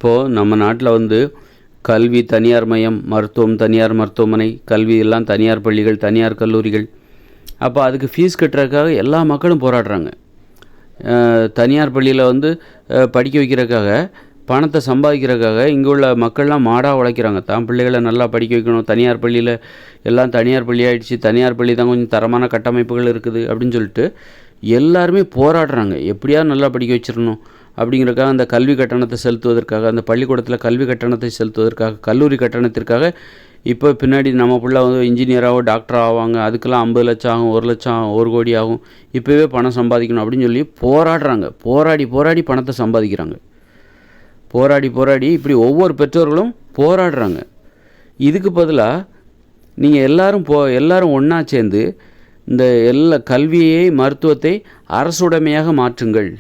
இப்போது நம்ம நாட்டில் கல்வி தனியார் மயம், மருத்துவம் தனியார் மருத்துவமனை, கல்வி எல்லாம் தனியார் பள்ளிகள், தனியார் கல்லூரிகள். அப்போ அதுக்கு ஃபீஸ் கட்டுறதுக்காக எல்லா மக்களும் போராடுறாங்க. தனியார் பள்ளியில் படிக்க வைக்கிறதுக்காக, பணத்தை சம்பாதிக்கிறதுக்காக இங்கே உள்ள மக்கள்லாம் மாடாக உழைக்கிறாங்க. தான் பிள்ளைகளை நல்லா படிக்க வைக்கணும், தனியார் பள்ளியில் எல்லாம் தனியார் பள்ளி ஆகிடுச்சு, தனியார் பள்ளி தான் கொஞ்சம் தரமான கட்டமைப்புகள் இருக்குது அப்படின்னு சொல்லிட்டு எல்லாருமே போராடுறாங்க. எப்படியாவது நல்லா படிக்க வச்சிடணும் அப்படிங்கிறதுக்காக, அந்த கல்வி கட்டணத்தை செலுத்துவதற்காக, அந்த பள்ளிக்கூடத்தில் கல்வி கட்டணத்தை செலுத்துவதற்காக, கல்லூரி கட்டணத்திற்காக. இப்போ பின்னாடி நம்ம பிள்ளை இன்ஜினியராகவோ டாக்டர் ஆவாங்க, அதுக்கெல்லாம் 50 லட்சம் ஆகும், 1 லட்சம் ஆகும், 1 கோடி ஆகும், இப்போவே பணம் சம்பாதிக்கணும் அப்படின்னு சொல்லி போராடுறாங்க. போராடி பணத்தை சம்பாதிக்கிறாங்க. போராடி இப்படி ஒவ்வொரு பெற்றோர்களும் போராடுறாங்க. இதுக்கு பதிலாக நீங்கள் எல்லாரும் ஒன்றா சேர்ந்து இந்த எல்லா கல்வியை, மருத்துவத்தை அரசுடைமையாக மாற்றுங்கள்.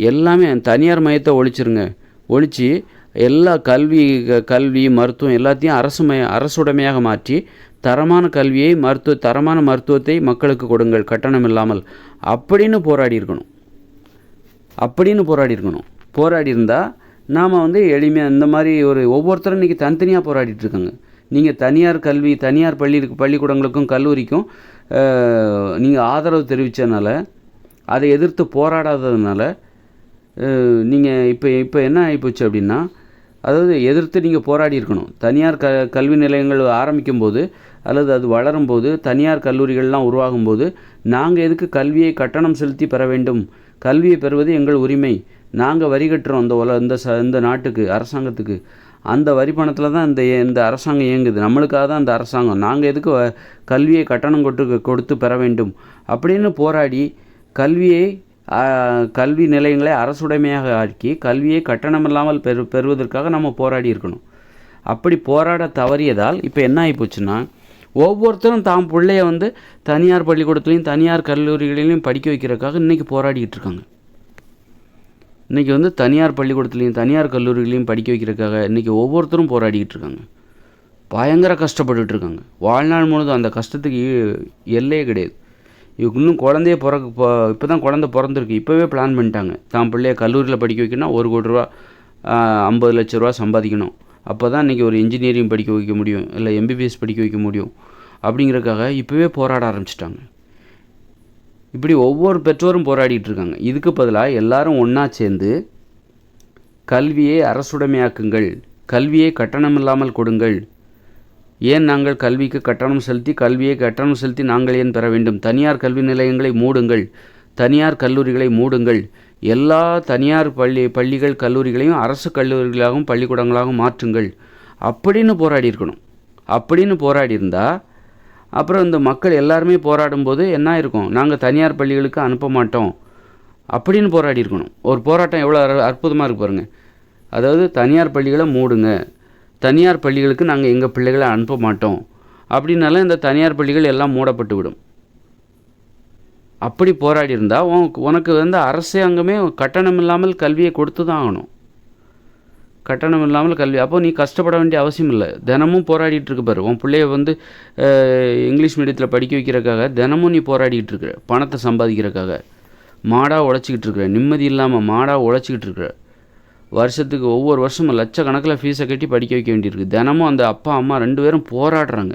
எல்லாமே தனியார் மயத்தை ஒழிச்சிருங்க. ஒழித்து எல்லா கல்வி மருத்துவம் எல்லாத்தையும் அரசுடைமையாக மாற்றி தரமான கல்வியை, தரமான மருத்துவத்தை மக்களுக்கு கொடுங்கள் கட்டணம் இல்லாமல் அப்படின்னு போராடி இருக்கணும். போராடி இருந்தால் நாம் எளிமையாக இந்த மாதிரி ஒவ்வொருத்தரும் இன்றைக்கி தனித்தனியாக போராடிட்டு இருக்காங்க. நீங்கள் தனியார் கல்வி, தனியார் பள்ளிக்கூடங்களுக்கும் கல்லூரிக்கும் நீங்கள் ஆதரவு தெரிவித்ததுனால, அதை எதிர்த்து போராடாததுனால நீங்கள் இப்போ என்ன ஆகிப்போச்சு அப்படின்னா, அதாவது எதிர்த்து நீங்கள் போராடி இருக்கணும். தனியார் கல்வி நிலையங்கள் ஆரம்பிக்கும்போது அல்லது அது வளரும்போது, தனியார் கல்லூரிகள்லாம் உருவாகும்போது, நாங்கள் எதுக்கு கல்வியை கட்டணம் செலுத்தி பெற வேண்டும்? கல்வியை பெறுவது எங்கள் உரிமை. நாங்கள் வரி கட்டுறோம் இந்த நாட்டுக்கு, அரசாங்கத்துக்கு. அந்த வரி பணத்தில் தான் இந்த அரசாங்கம் இயங்குது. நம்மளுக்காக தான் அந்த அரசாங்கம். நாங்கள் எதுக்கு கல்வியை கட்டணம் கொடுத்து பெற வேண்டும் அப்படின்னு போராடி கல்வி நிலையங்களை அரசுடைமையாக ஆக்கி கல்வியை கட்டணமில்லாமல் பெறுவதற்காக நம்ம போராடி இருக்கணும். அப்படி போராட தவறியதால் இப்போ என்ன ஆகிப்போச்சுன்னா, ஒவ்வொருத்தரும் தாம் பிள்ளைய தனியார் பள்ளிக்கூடத்துலையும் தனியார் கல்லூரிகளிலையும் படிக்க வைக்கிறதுக்காக இன்றைக்கி போராடிக்கிட்டு இருக்காங்க. இன்றைக்கி தனியார் பள்ளிக்கூடத்துலையும் தனியார் கல்லூரிகளையும் படிக்க வைக்கிறதுக்காக இன்றைக்கி ஒவ்வொருத்தரும் போராடிக்கிட்டு இருக்காங்க. பயங்கர கஷ்டப்பட்டுட்டு இருக்காங்க. வாழ்நாள் முழுதும் அந்த கஷ்டத்துக்கு எல்லையே கிடையாது. இன்னும் குழந்தைய இப்போ தான் குழந்தை பிறந்திருக்கு, இப்போவே பிளான் பண்ணிட்டாங்க. தான் பிள்ளைய கல்லூரியில் படிக்க வைக்கணும், 1 கோடி ரூபா 50 லட்ச ரூபா சம்பாதிக்கணும். அப்போ தான் இன்றைக்கி ஒரு இன்ஜினியரிங் படிக்க வைக்க முடியும், இல்லை MBBS படிக்க வைக்க முடியும் அப்படிங்கிறதுக்காக இப்போவே போராட ஆரம்பிச்சிட்டாங்க. இப்படி ஒவ்வொரு பெற்றோரும் போராடிட்டு இருக்காங்க. இதுக்கு பதிலாக எல்லாரும் ஒன்றா சேர்ந்து கல்வியை அரசுடைமையாக்குங்கள், கல்வியை கட்டணமில்லாமல் கொடுங்கள். ஏன் நாங்கள் கல்வியை கட்டணம் செலுத்தி நாங்கள் ஏன் பெற வேண்டும்? தனியார் கல்வி நிலையங்களை மூடுங்கள், தனியார் கல்லூரிகளை மூடுங்கள். எல்லா தனியார் பள்ளிகள் கல்லூரிகளையும் அரசு கல்லூரிகளாகவும் பள்ளிக்கூடங்களாகவும் மாற்றுங்கள் அப்படின்னு போராடி இருந்தால், அப்புறம் இந்த மக்கள் எல்லாருமே போராடும்போது என்ன இருக்கும்? நாங்கள் தனியார் பள்ளிகளுக்கு அனுப்ப மாட்டோம் அப்படின்னு போராடி இருக்கணும். ஒரு போராட்டம் எவ்வளோ அற்புதமாக இருக்கு பாருங்கள். அதாவது தனியார் பள்ளிகளை மூடுங்க, தனியார் பள்ளிகளுக்கு நாங்கள் எங்கள் பிள்ளைகளை அனுப்ப மாட்டோம் அப்படின்னால இந்த தனியார் பள்ளிகள் எல்லாம் மூடப்பட்டு விடும். அப்படி போராடி இருந்தால் உனக்கு அரசாங்கமே கட்டணம் இல்லாமல் கல்வியை கொடுத்து தான் ஆகணும். கட்டணம் இல்லாமல் கல்வி. அப்போ நீ கஷ்டப்பட வேண்டிய அவசியம் இல்லை. தினமும் போராடிட்டு இருக்கு பாரு. உன் பிள்ளைய இங்கிலீஷ் மீடியத்தில் படிக்க வைக்கிறதுக்காக தினமும் நீ போராடிக்கிட்டு இருக்கிற, பணத்தை சம்பாதிக்கிறதுக்காக மாடாக உழைச்சிக்கிட்டு இருக்கிற, நிம்மதி இல்லாமல் மாடாக உழைச்சிக்கிட்டு இருக்கிற. வருஷத்துக்கு ஒவ்வொரு வருஷமும் லட்சக்கணக்கில் ஃபீஸை கட்டி படிக்க வைக்க வேண்டியிருக்கு. தினமும் அந்த அப்பா அம்மா 2 பேரும் போராடுறாங்க.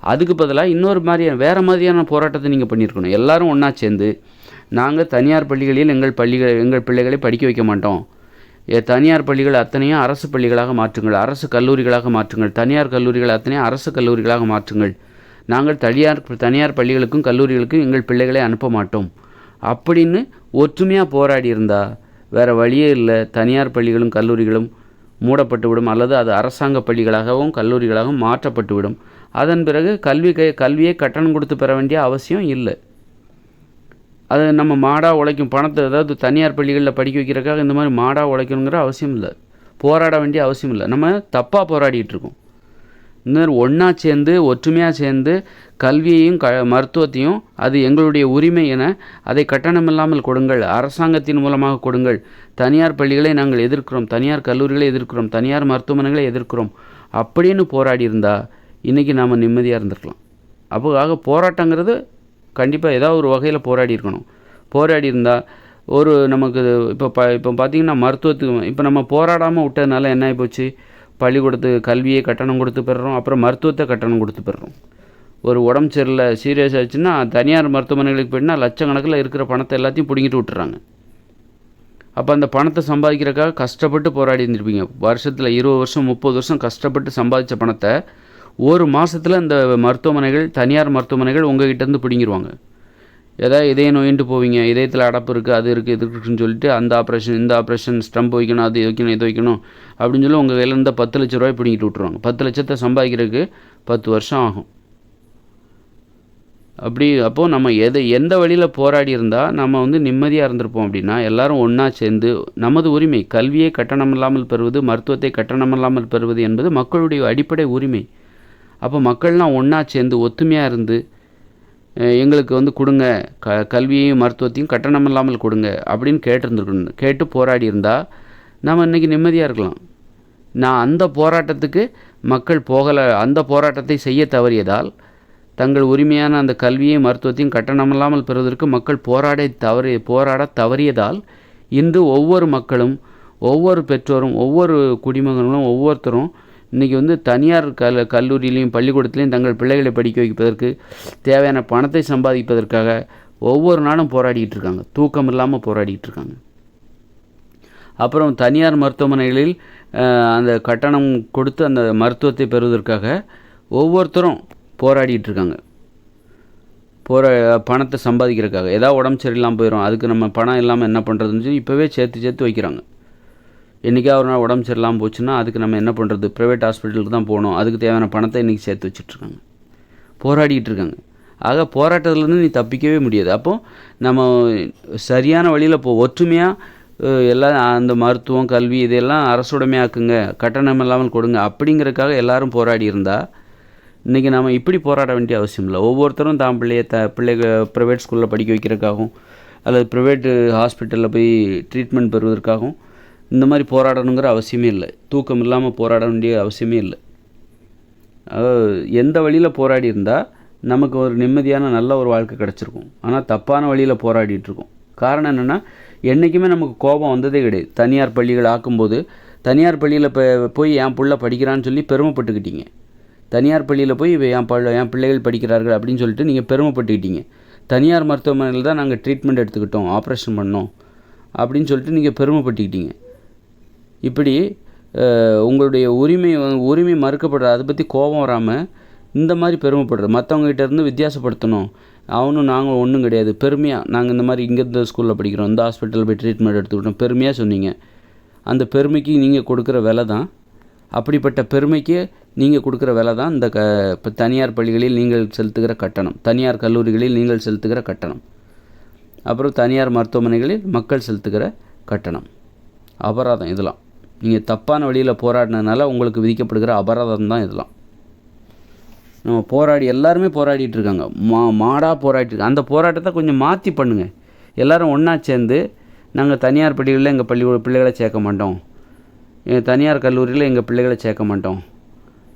அதுக்கு பதிலாக வேறு மாதிரியான போராட்டத்தை நீங்கள் பண்ணியிருக்கணும். எல்லோரும் ஒன்றா சேர்ந்து நாங்கள் தனியார் பள்ளிகளில் எங்கள் பிள்ளைகளை படிக்க வைக்க மாட்டோம். தனியார் பள்ளிகள் அத்தனையும் அரசு பள்ளிகளாக மாற்றுங்கள், அரசு கல்லூரிகளாக மாற்றுங்கள். தனியார் கல்லூரிகள் அத்தனையும் அரசு கல்லூரிகளாக மாற்றுங்கள். நாங்கள் தனியார் பள்ளிகளுக்கும் கல்லூரிகளுக்கும் எங்கள் பிள்ளைகளை அனுப்ப மாட்டோம் அப்படின்னு ஒற்றுமையாக போராடி இருந்தால் வேறு வழியே இல்லை. தனியார் பள்ளிகளும் கல்லூரிகளும் மூடப்பட்டுவிடும், அல்லது அது அரசாங்க பள்ளிகளாகவும் கல்லூரிகளாகவும் மாற்றப்பட்டுவிடும். அதன் பிறகு கல்வியை கட்டணம் கொடுத்து பெற வேண்டிய அவசியம் இல்லை. அது நம்ம மாடாக உழைக்கும் பணத்தை, அதாவது தனியார் பள்ளிகளில் படிக்க வைக்கிறதுக்காக இந்த மாதிரி மாடாக உழைக்கணுங்கிற அவசியம் இல்லை, போராட வேண்டிய அவசியம் இல்லை. நம்ம தப்பாக போராடிட்டு இருக்கோம். இன்னொரு ஒன்றா சேர்ந்து ஒற்றுமையாக சேர்ந்து கல்வியையும் மருத்துவத்தையும் அது எங்களுடைய உரிமை என அதை கட்டணமில்லாமல் கொடுங்கள், அரசாங்கத்தின் மூலமாக கொடுங்கள். தனியார் பள்ளிகளை நாங்கள் எதிர்க்கிறோம், தனியார் கல்லூரிகளை எதிர்க்கிறோம், தனியார் மருத்துவமனைகளை எதிர்க்கிறோம் அப்படின்னு போராடி இருந்தால் இன்றைக்கி நாம் நிம்மதியாக இருந்திருக்கலாம். அப்போ போராட்டங்கிறது கண்டிப்பாக ஏதாவது ஒரு வகையில் போராடி இருக்கணும். போராடி இருந்தால் ஒரு நமக்கு இப்போ பார்த்தீங்கன்னா மருத்துவத்துக்கு இப்போ நம்ம போராடாமல் விட்டதுனால என்ன ஆகிப்போச்சு, பள்ளிக்கூடத்துக்கு கல்வியை கட்டணம் கொடுத்து பெறுறோம், அப்புறம் மருத்துவத்தை கட்டணம் கொடுத்து பெறுறோம். ஒரு உடம்பு சரியில்லை சீரியஸ் ஆச்சுன்னா தனியார் மருத்துவமனைகளுக்கு போயிட்டுனா லட்சக்கணக்கில் இருக்கிற பணத்தை எல்லாத்தையும் பிடிங்கிட்டு விட்டுறாங்க. அப்போ அந்த பணத்தை சம்பாதிக்கிறதுக்காக கஷ்டப்பட்டு போராடி இருந்திருப்பீங்க. வருஷத்தில் 20 வருஷம் 30 வருஷம் கஷ்டப்பட்டு சம்பாதிச்ச பணத்தை ஒரு மாதத்தில் இந்த மருத்துவமனைகள், தனியார் மருத்துவமனைகள் உங்கள் கிட்டேருந்து பிடிங்கிருவாங்க. ஏதாவது இதய நோயின்ட்டு போவீங்க, இதயத்தில் அடப்பு இருக்குது, அது இருக்குது, இது இருக்குன்னு சொல்லிட்டு அந்த ஆப்ரேஷன் இந்த ஆப்ரேஷன் ஸ்டம்ப் வைக்கணும், அது வைக்கணும், இது வைக்கணும் அப்படின்னு சொல்லி உங்கள் கையில் இருந்த 10 லட்ச ரூபாய் பிடிங்கிட்டு விட்ருவாங்க. 10 லட்சத்தை சம்பாதிக்கிறதுக்கு 10 வருஷம் ஆகும். அப்போது நம்ம எந்த வழியில் போராடி இருந்தால் நம்ம நிம்மதியாக இருந்திருப்போம் அப்படின்னா, எல்லோரும் ஒன்றா சேர்ந்து நமது உரிமை கல்வியை கட்டணமில்லாமல் பெறுவது, மருத்துவத்தை கட்டணமில்லாமல் பெறுவது என்பது மக்களுடைய அடிப்படை உரிமை. அப்போ மக்கள்லாம் ஒன்றா சேர்ந்து ஒத்துமையாக இருந்து எங்களுக்கு கொடுங்க, கல்வியையும் மருத்துவத்தையும் கட்டணமில்லாமல் கொடுங்க அப்படின்னு கேட்டிருந்துருக்கணும். கேட்டு போராடி இருந்தால் நம்ம இன்றைக்கி நிம்மதியாக இருக்கலாம். நான் அந்த போராட்டத்துக்கு மக்கள் போகலை, அந்த போராட்டத்தை செய்ய தவறியதால், தங்கள் உரிமையான அந்த கல்வியையும் மருத்துவத்தையும் கட்டணமில்லாமல் பெறுவதற்கு மக்கள் போராட தவறியதால் இன்று ஒவ்வொரு மக்களும், ஒவ்வொரு பெற்றோரும், ஒவ்வொரு குடிமகன்களும், ஒவ்வொருத்தரும் இன்றைக்கி தனியார் கல்லூரியிலையும் பள்ளிக்கூடத்துலேயும் தங்கள் பிள்ளைகளை படிக்க வைப்பதற்கு தேவையான பணத்தை சம்பாதிப்பதற்காக ஒவ்வொரு நாளும் போராடிக்கிட்டு இருக்காங்க. தூக்கம் இல்லாமல் போராடிக்கிட்டு இருக்காங்க. அப்புறம் தனியார் மருத்துவமனைகளில் அந்த கட்டணம் கொடுத்து அந்த மருத்துவத்தை பெறுவதற்காக ஒவ்வொருத்தரும் போராடிட்டு இருக்காங்க. பணத்தை சம்பாதிக்கிறதுக்காக. ஏதாவது உடம்பு சரியில்லாமல் போயிடும், அதுக்கு நம்ம பணம் இல்லாமல் என்ன பண்ணுறதுன்னு சொல்லி இப்போவே சேர்த்து வைக்கிறாங்க. என்றைக்கா ஒரு நாள் உடம்பு சரியில்லாமல் போச்சுன்னா அதுக்கு நம்ம என்ன பண்ணுறது, ப்ரைவேட் ஹாஸ்பிட்டலுக்கு தான் போகணும், அதுக்கு தேவையான பணத்தை இன்றைக்கி சேர்த்து வச்சுட்ருக்காங்க, போராடிட்டு இருக்காங்க. ஆக போராட்டத்துலேருந்து நீ தப்பிக்கவே முடியாது. அப்போது நம்ம சரியான வழியில் ஒற்றுமையாக எல்லாம் அந்த மருத்துவம் கல்வி இதெல்லாம் அரசுடைமையாக்குங்க, கட்டணம் இல்லாமல் கொடுங்க அப்படிங்கிறதுக்காக எல்லோரும் போராடி இருந்தால் இன்றைக்கி நம்ம இப்படி போராட வேண்டிய அவசியம் இல்லை. ஒவ்வொருத்தரும் தான் பிள்ளைகள் ப்ரைவேட் ஸ்கூலில் படிக்க வைக்கிறதுக்காகவும் அல்லது ப்ரைவேட்டு ஹாஸ்பிட்டலில் போய் ட்ரீட்மெண்ட் பெறுவதற்காகவும் இந்த மாதிரி போராடணுங்கிற அவசியமே இல்லை. தூக்கம் இல்லாமல் போராட வேண்டிய அவசியமே இல்லை. எந்த வழியில் போராடி இருந்தால் நமக்கு ஒரு நிம்மதியான நல்ல ஒரு வாழ்க்கை கிடச்சிருக்கும். ஆனால் தப்பான வழியில் போராடிட்டுருக்கோம். காரணம் என்னென்னா, என்றைக்குமே நமக்கு கோபம் வந்ததே கிடையாது. தனியார் பள்ளிகள் ஆக்கும்போது தனியார் பள்ளியில் போய் என் பிள்ளை படிக்கிறான்னு சொல்லி பெருமைப்பட்டுக்கிட்டீங்க. தனியார் பள்ளியில் போய் என் பிள்ளைகள் படிக்கிறார்கள் அப்படின்னு சொல்லிட்டு நீங்கள் பெருமைப்பட்டுக்கிட்டீங்க. தனியார் மருத்துவமனையில் தான் நாங்கள் ட்ரீட்மெண்ட் எடுத்துக்கிட்டோம், ஆப்ரேஷன் பண்ணோம் அப்படின்னு சொல்லிட்டு நீங்கள் பெருமைப்பட்டுக்கிட்டீங்க. இப்படி உங்களுடைய உரிமை மறுக்கப்படுற, அதை பற்றி கோபம் வராமல் இந்த மாதிரி பெருமைப்படுற, மற்றவங்ககிட்ட இருந்து வித்தியாசப்படுத்தணும், அவனும் நாங்களும் ஒன்றும் கிடையாது, பெருமையாக நாங்கள் இந்த மாதிரி இங்கே இந்த ஸ்கூலில் படிக்கிறோம், இந்த ஹாஸ்பிட்டலில் போய் ட்ரீட்மெண்ட் எடுத்துக்கிட்டோம், பெருமையாக சொன்னீங்க. அந்த பெருமைக்கு நீங்கள் கொடுக்குற விலை தான், அப்படிப்பட்ட பெருமைக்கு நீங்கள் கொடுக்குற விலை தான் இந்த இப்போ தனியார் பள்ளிகளில் நீங்கள் செலுத்துகிற கட்டணம், தனியார் கல்லூரிகளில் நீங்கள் செலுத்துகிற கட்டணம், அப்புறம் தனியார் மருத்துவமனைகளில் மக்கள் செலுத்துகிற கட்டணம், அபராதம். இதெல்லாம் நீங்கள் தப்பான வழியில் போராடினதுனால உங்களுக்கு விதிக்கப்படுகிற அபராதம் தான் இதெல்லாம். நம்ம எல்லாருமே போராடிட்டு இருக்காங்க, மாடாக போராடிட்டு. அந்த போராட்டத்தை கொஞ்சம் மாற்றி பண்ணுங்கள். எல்லோரும் ஒன்றா சேர்ந்து, நாங்கள் தனியார் பள்ளிகளில் எங்கள் பிள்ளைகளை சேர்க்க மாட்டோம், தனியார் கல்லூரியில் எங்கள் பிள்ளைகளை சேர்க்க மாட்டோம்,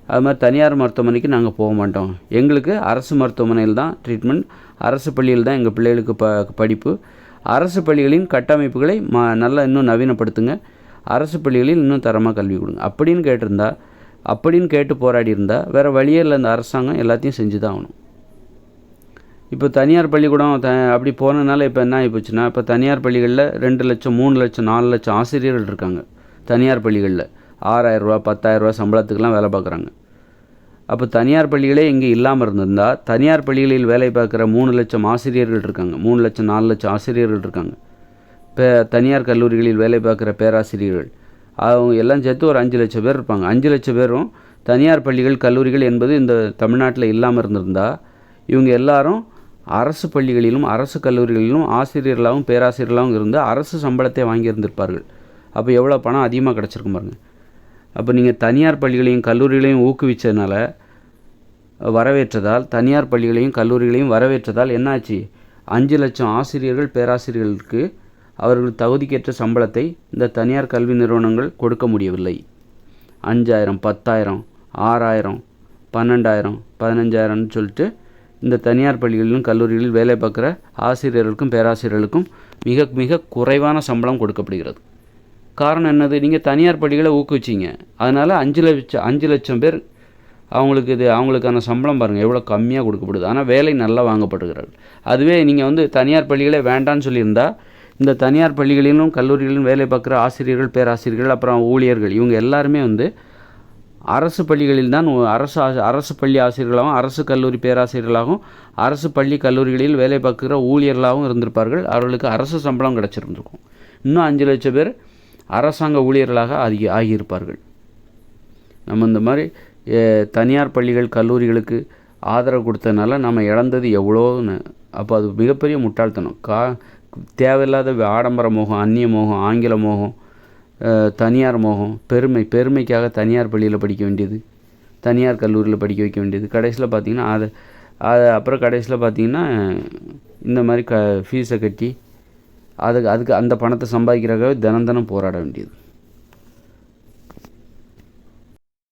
அது மாதிரி தனியார் மருத்துவமனைக்கு நாங்கள் போக மாட்டோம், எங்களுக்கு அரசு மருத்துவமனையில் தான் ட்ரீட்மெண்ட், அரசு பள்ளியில் தான் எங்கள் பிள்ளைகளுக்கு படிப்பு, அரசு பள்ளிகளின் கட்டமைப்புகளை நல்லா இன்னும் நவீனப்படுத்துங்க, அரசு பள்ளிகளில் இன்னும் தரமாக கல்வி கொடுங்க அப்படின்னு கேட்டு போராடி இருந்தால் வேறு வழியே இல்லை. இந்த அரசாங்கம் எல்லாத்தையும் செஞ்சு தான் ஆகணும். இப்போ தனியார் பள்ளிக்கூடம் அப்படி போனதுனால இப்போ என்ன ஆகிப்போச்சுன்னா, இப்போ தனியார் பள்ளிகளில் 2 லட்சம் 3 லட்சம் 4 லட்சம் ஆசிரியர்கள் இருக்காங்க. தனியார் பள்ளிகளில் 6,000 ரூபா 10,000 ரூபா சம்பளத்துக்கெலாம் வேலை பார்க்குறாங்க. அப்போ தனியார் பள்ளிகளே இங்கே இல்லாமல் இருந்திருந்தால், தனியார் பள்ளிகளில் வேலை பார்க்குற 3 லட்சம் ஆசிரியர்கள் இருக்காங்க, 3 லட்சம் 4 லட்சம் ஆசிரியர்கள் இருக்காங்க. இப்போ தனியார் கல்லூரிகளில் வேலை பார்க்குற பேராசிரியர்கள் அவங்க எல்லாம் சேர்த்து ஒரு 5 லட்சம் பேர் இருப்பாங்க. 5 லட்சம் பேரும் தனியார் பள்ளிகள் கல்லூரிகள் என்பது இந்த தமிழ்நாட்டில் இல்லாமல் இருந்திருந்தால், இவங்க எல்லாரும் அரசு பள்ளிகளிலும் அரசு கல்லூரிகளிலும் ஆசிரியர்களாகவும் பேராசிரியர்களாகவும் இருந்து அரசு சம்பளத்தை வாங்கியிருந்திருப்பார்கள். அப்போ எவ்வளோ பணம் அதிகமாக கிடச்சிருக்கும் பாருங்கள். அப்போ நீங்கள் தனியார் பள்ளிகளையும் கல்லூரிகளையும் ஊக்குவிச்சதுனால, வரவேற்றதால், தனியார் பள்ளிகளையும் கல்லூரிகளையும் வரவேற்றதால் என்னாச்சு, 5 லட்சம் ஆசிரியர்கள் பேராசிரியர்களுக்கு அவர்கள் தகுதிக்கேற்ற சம்பளத்தை இந்த தனியார் கல்வி நிறுவனங்கள் கொடுக்க முடியவில்லை. 5,000 10,000 6,000 12,000 15,000ன்னு சொல்லிட்டு இந்த தனியார் பள்ளிகளிலும் கல்லூரிகளில் வேலை பார்க்குற ஆசிரியர்களுக்கும் பேராசிரியர்களுக்கும் மிக மிக குறைவான சம்பளம் கொடுக்கப்படுகிறது. காரணம் என்னது? நீங்கள் தனியார் பள்ளிகளை ஊக்குவிச்சிங்க, அதனால் 5 லட்சம் பேர் அவங்களுக்கான சம்பளம் பாருங்கள் எவ்வளோ கம்மியாக கொடுக்கப்படுது. ஆனால் வேலை நல்லா வாங்கப்படுகிறது. அதுவே நீங்கள் தனியார் பள்ளிகளே வேண்டான்னு சொல்லியிருந்தா, இந்த தனியார் பள்ளிகளிலும் கல்லூரிகளிலும் வேலை பார்க்குற ஆசிரியர்கள், பேராசிரியர்கள், அப்புறம் ஊழியர்கள், இவங்க எல்லாருமே அரசு பள்ளிகளில் தான் அரசு பள்ளி ஆசிரியர்களாகவும், அரசு கல்லூரி பேராசிரியர்களாகவும், அரசு பள்ளி கல்லூரிகளில் வேலை பார்க்குற ஊழியர்களாகவும் இருந்திருப்பார்கள். அவர்களுக்கு அரசு சம்பளம் கிடச்சிருந்துருக்கும். இன்னும் 5 லட்சம் பேர் அரசாங்க ஊழியர்களாக ஆகியிருப்பார்கள். நம்ம இந்த மாதிரி தனியார் பள்ளிகள் கல்லூரிகளுக்கு ஆதரவு கொடுத்ததுனால நம்ம இழந்தது எவ்வளோன்னு. அப்போ அது மிகப்பெரிய முட்டாள்தனம். தேவையில்லாத ஆடம்பர மோகம், அந்நிய மோகம், ஆங்கில மோகம், தனியார் மோகம், பெருமைக்காக தனியார் பள்ளியில் படிக்க வேண்டியது, தனியார் கல்லூரியில் படிக்க வைக்க வேண்டியது. கடைசியில் பார்த்திங்கன்னா அப்புறம் கடைசியில் பார்த்திங்கன்னா இந்த மாதிரி ஃபீஸை கட்டி அதுக்கு அந்த பணத்தை சம்பாதிக்கிறதுக்காக தினம் போராட வேண்டியது.